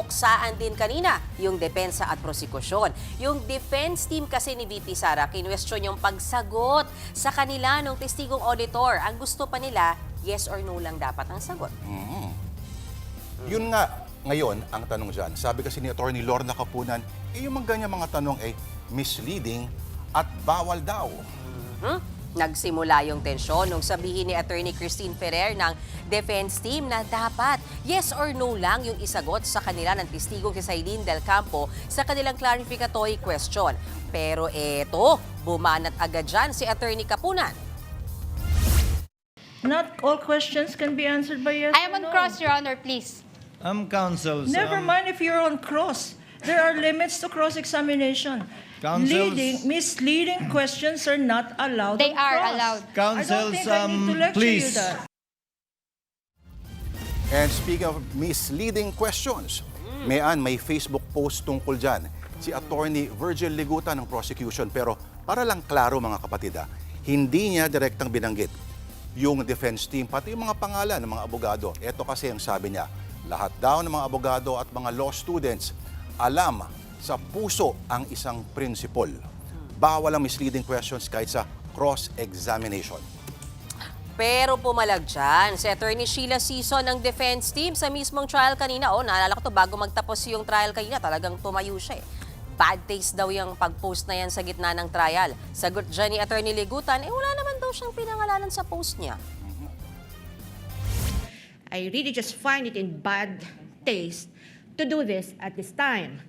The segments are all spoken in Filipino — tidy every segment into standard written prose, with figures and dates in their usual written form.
puksaan din kanina yung depensa at prosekusyon. Yung defense team kasi ni VP Sara, kinwestiyon yung pagsagot sa kanila ng testigong auditor. Ang gusto pa nila, yes or no lang dapat ang sagot. Yun nga, ngayon, ang tanong dyan. Sabi kasi ni Atty. Lorna Capunan, yung mga ganyan mga tanong ay misleading at bawal daw. Nagsimula yung tensyon nung sabihin ni Attorney Christine Ferrer ng defense team na dapat yes or no lang yung isagot sa kanila ng testigong si Sailin Del Campo sa kanilang clarificatory question. Pero eto, bumanat agad dyan si Attorney Capunan. Not all questions can be answered by yes I am or on no. cross, Your Honor, please. Counsels. Never mind if you're on cross. There are limits to cross-examination. Counsels- Misleading questions are not allowed They on are cross. allowed. I don't Counsels, think I need to lecture you please. that. And speaking of misleading questions, may Facebook post tungkol dyan si Attorney Virgil Liguta ng prosecution. Pero para lang klaro mga kapatid, hindi niya direktang binanggit yung defense team, pati yung mga pangalan ng mga abogado. Ito kasi ang sabi niya, lahat daw ng mga abogado at mga law students alam sa puso ang isang principle. Bawal ang misleading questions kahit sa cross-examination. Pero pumalag dyan si Attorney Sheila Sison ng defense team sa mismong trial kanina. Naalala ko to bago magtapos yung trial kanina, talagang tumayo siya eh. Bad taste daw yung pag-post na yan sa gitna ng trial. Sagot dyan ni Attorney Ligutan, wala naman daw siyang pinangalanan sa post niya. I really just find it in bad taste to do this at this time.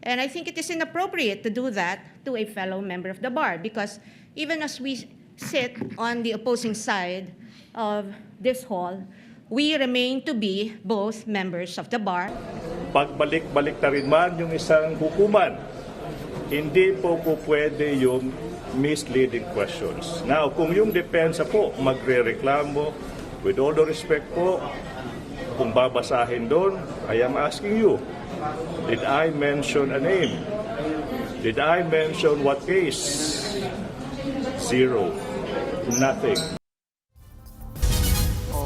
And I think it is inappropriate to do that to a fellow member of the bar because even as we sit on the opposing side of this hall, we remain to be both members of the bar. Pagbalik-balik na rin man yung isang hukuman, hindi po pwede yung misleading questions. Now, kung yung depensa po magre-reklamo, with all the respect po, kung babasahin doon, I am asking you, did I mention a name? Did I mention what case? Zero. Nothing.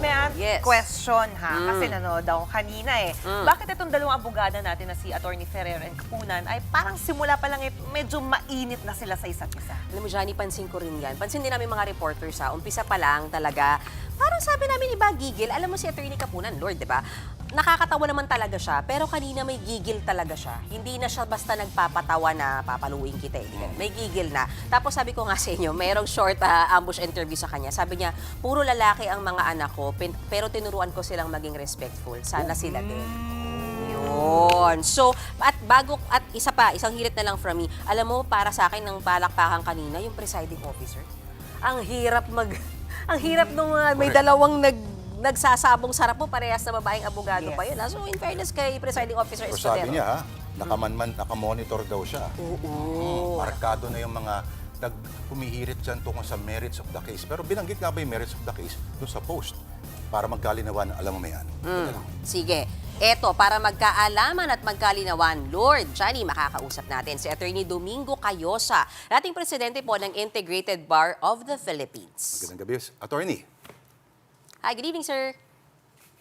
May yes. question kasi nanood ako kanina Bakit itong dalawang abogada natin na si Attorney Ferrer and Capunan ay parang simula pa lang medyo mainit na sila sa isa't isa? Alam mo, Johnny, pansin ko rin yan. Pansin din namin mga reporters umpisa pa lang talaga. Parang sabi namin iba gigil. Alam mo si Attorney Capunan, Lord, di ba? Nakakatawa naman talaga siya, pero kanina may gigil talaga siya. Hindi na siya basta nagpapatawa na papaluin kita May gigil na. Tapos sabi ko nga sa inyo, mayroong short ambush interview sa kanya. Sabi niya, puro lalaki ang mga anak ko, pero tinuruan ko silang maging respectful. Sana sila din. Yun. So, at isang hirit na lang from me. Alam mo, para sa akin, ng palakpakan kanina, yung presiding officer. Ang hirap nung may dalawang nagsasabong sarap mo, parehas na babaeng abogado pa yun. So, in fairness kay presiding officer Pero Escudero. sabi niya, nakamonitor daw siya. Oo. Markado na yung mga humihirit dyan tungkol sa merits of the case. Pero binanggit nga ba yung merits of the case doon sa post? Para magkalinawan, alam mo may yan. Sige. Eto, para magkaalaman at magkalinawan, Lord, Johnny, makakausap natin si Attorney Domingo Cayosa, dating presidente po ng Integrated Bar of the Philippines. Magandang gabi, Attorney. Hi, good evening, sir.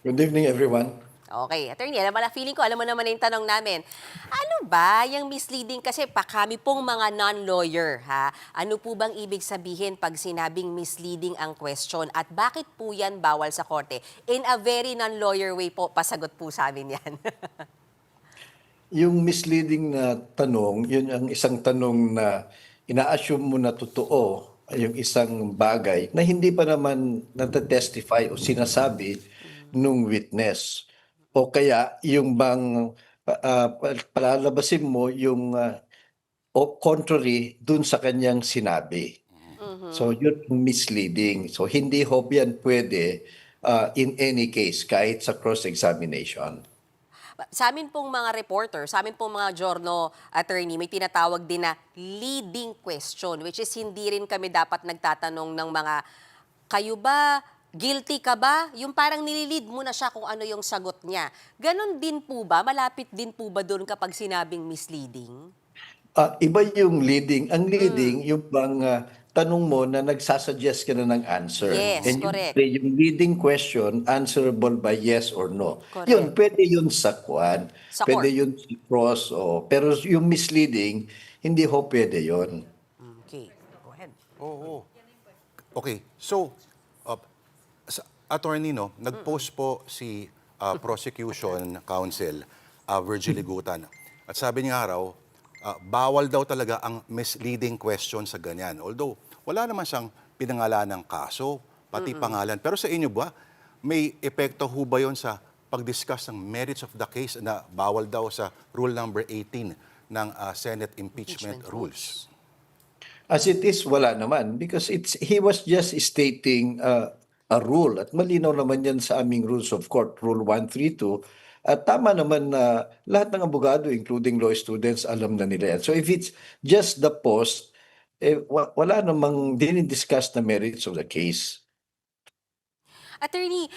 Good evening, everyone. Okay, Attorney, feeling ko, alam mo naman na yung tanong namin. Ano ba yung misleading? Kasi kami pong mga non-lawyer, ano po bang ibig sabihin pag sinabing misleading ang question? At bakit po yan bawal sa korte? In a very non-lawyer way po, pasagot po sa amin yan. Yung misleading na tanong, yun ang isang tanong na ina-assume mo na totoo yung isang bagay na hindi pa naman natetestify o sinasabi nung witness. O kaya yung bang palalabasin mo yung contrary dun sa kanyang sinabi. So yun misleading. So hindi ho yan pwede in any case kahit sa cross-examination. Sa amin pong mga reporter, sa amin pong mga journal attorney, may tinatawag din na leading question, which is hindi rin kami dapat nagtatanong ng mga, kayo ba, guilty ka ba? Yung parang nililid mo na siya kung ano yung sagot niya. Ganon din po ba? Malapit din po ba doon kapag sinabing misleading? Iba yung leading. Ang leading, yung bang tanong mo na nagsasuggest ka na ng answer. Yes, And correct. yung leading question, answerable by yes or no. Correct. Yun, pwede yun sa kwan. Sa Pwede court. yun sa cross. Pero yung misleading, hindi ho pwede yun. Okay, go ahead. Oo. Okay, so, sa attorney, no, nag-post po si prosecution counsel, Virgil Ligutan. At sabi niya raw, bawal daw talaga ang misleading question sa ganyan. Although, wala naman siyang pinangalan ng kaso, pati pangalan. Pero sa inyo ba, may epekto ho ba yun sa pag-discuss ng merits of the case na bawal daw sa rule number 18 ng Senate impeachment rules? As it is, wala naman. Because he was just stating a rule. At malinaw naman yan sa aming rules of court, Rule 132. At tama naman na lahat ng abogado, including law students, alam na nila yan. So if it's just the post, wala namang dinidiscuss na merits of the case. Attorney,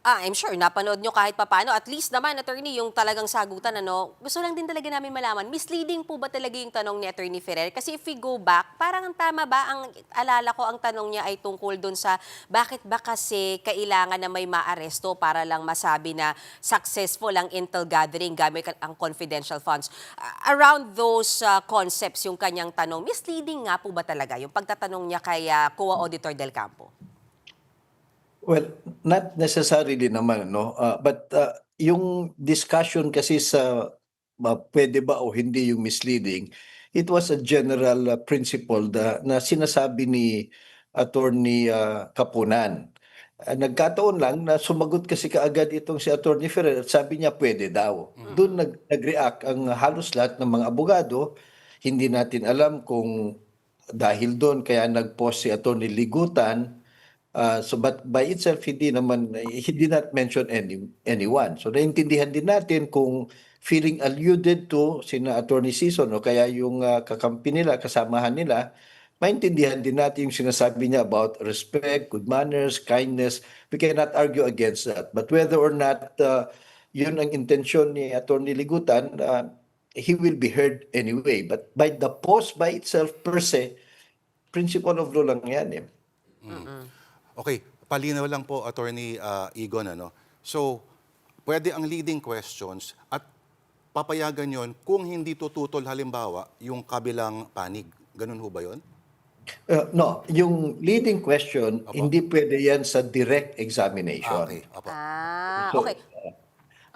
I'm sure napanood nyo kahit papano. At least naman, attorney, yung talagang sagutan, gusto lang din talaga namin malaman, misleading po ba talaga yung tanong ni Attorney Ferrer? Kasi if we go back, parang tama ba, ang alala ko, ang tanong niya ay tungkol dun sa bakit ba kasi kailangan na may maaresto para lang masabi na successful ang intel gathering gamit ang confidential funds. Around those concepts, yung kanyang tanong, misleading nga po ba talaga yung pagtatanong niya kay COA Auditor Del Campo? Well, not necessarily naman, no? But yung discussion kasi sa pwede ba o hindi yung misleading, it was a general principle na sinasabi ni Attorney Kapunan. Nagkataon lang na sumagot kasi kaagad itong si Attorney Ferrer at sabi niya pwede daw. Doon nag-react ang halos lahat ng mga abogado. Hindi natin alam kung dahil doon kaya nag-post si Attorney Ligutan. But by itself, he did not mention anyone. So naintindihan din natin kung feeling alluded to sina Attorney Sison o kaya yung kakampi nila, kasamahan nila, maintindihan din natin yung sinasabi niya about respect, good manners, kindness. We cannot argue against that. But whether or not yun ang intensyon ni Attorney Ligutan, he will be heard anyway. But by the post by itself per se, principle of law lang yan eh. Okay, palinaw lang po, Attorney Egon, So, pwede ang leading questions at papayagan yon kung hindi tututol halimbawa yung kabilang panig. Ganun ho ba yun? No, yung leading question, Opo. hindi pwede yan sa direct examination. Okay, opo. So, Okay.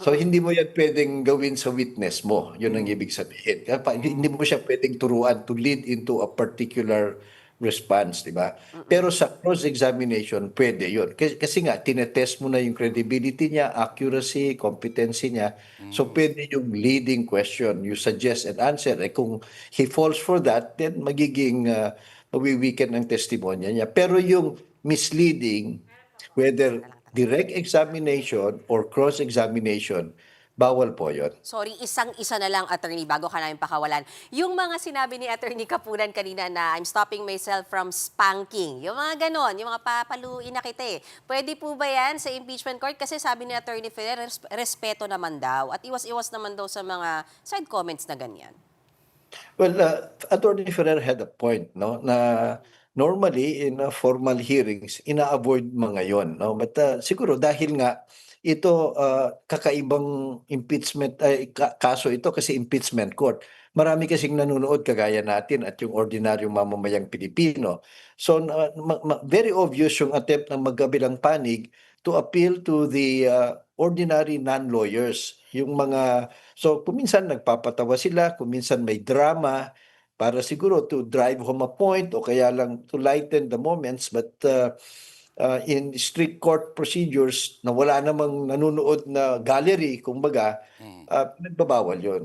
So, hindi mo yan pwedeng gawin sa witness mo. Yun ang ibig sabihin. Hindi mo siya pwedeng turuan to lead into a particular response, di ba? Pero sa cross-examination, pwede yun. Kasi nga, tinetest mo na yung credibility niya, accuracy, competency niya. So, pwede yung leading question. You suggest an answer. Kung he falls for that, then magiging mawiweaken ang testimonya niya. Pero yung misleading, whether direct examination or cross-examination, bawal po yun. Sorry, isang-isa na lang, attorney, bago ka namin pakawalan. Yung mga sinabi ni Attorney Kapunan kanina na I'm stopping myself from spanking, yung mga ganon, yung mga papaluin na kita eh. Pwede po ba yan sa impeachment court? Kasi sabi ni Attorney Ferrer, respeto naman daw at iwas-iwas naman daw sa mga side comments na ganyan. Well, Attorney Ferrer had a point, no, na normally in formal hearings, ina-avoid mga yon, no? But siguro dahil nga ito kakaibang impeachment kaso ito kasi impeachment court. Marami kasing nanonood kagaya natin at yung ordinaryong mamamayang Pilipino. So very obvious yung attempt ng magkabilang panig to appeal to the ordinary non-lawyers. Yung mga so kuminsan nagpapatawa sila, kuminsan may drama para siguro to drive home a point o kaya lang to lighten the moments, but in strict court procedures na wala namang nanonood na gallery, kumbaga, nagbabawal yun.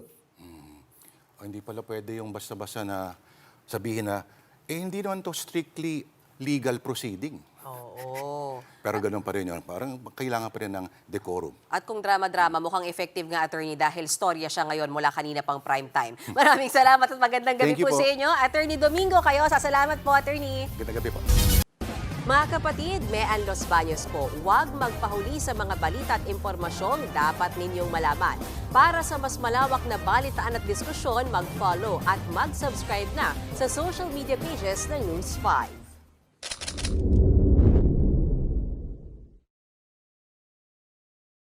Hindi pala pwede yung basta-basta na sabihin na, hindi naman to strictly legal proceeding. Oo. Pero ganun pa rin yun. Parang kailangan pa rin ng decorum. At kung drama-drama, mukhang effective nga, attorney, dahil storya siya ngayon mula kanina pang prime time. Maraming salamat at magandang gabi Thank you po po. sa inyo. Attorney Domingo, kayo, sasalamat po, attorney. Ganda gabi po. Mga kapatid, Mean Los Baños po, huwag magpahuli sa mga balita at impormasyong dapat ninyong malaman. Para sa mas malawak na balitaan at diskusyon, mag-follow at mag-subscribe na sa social media pages ng News 5.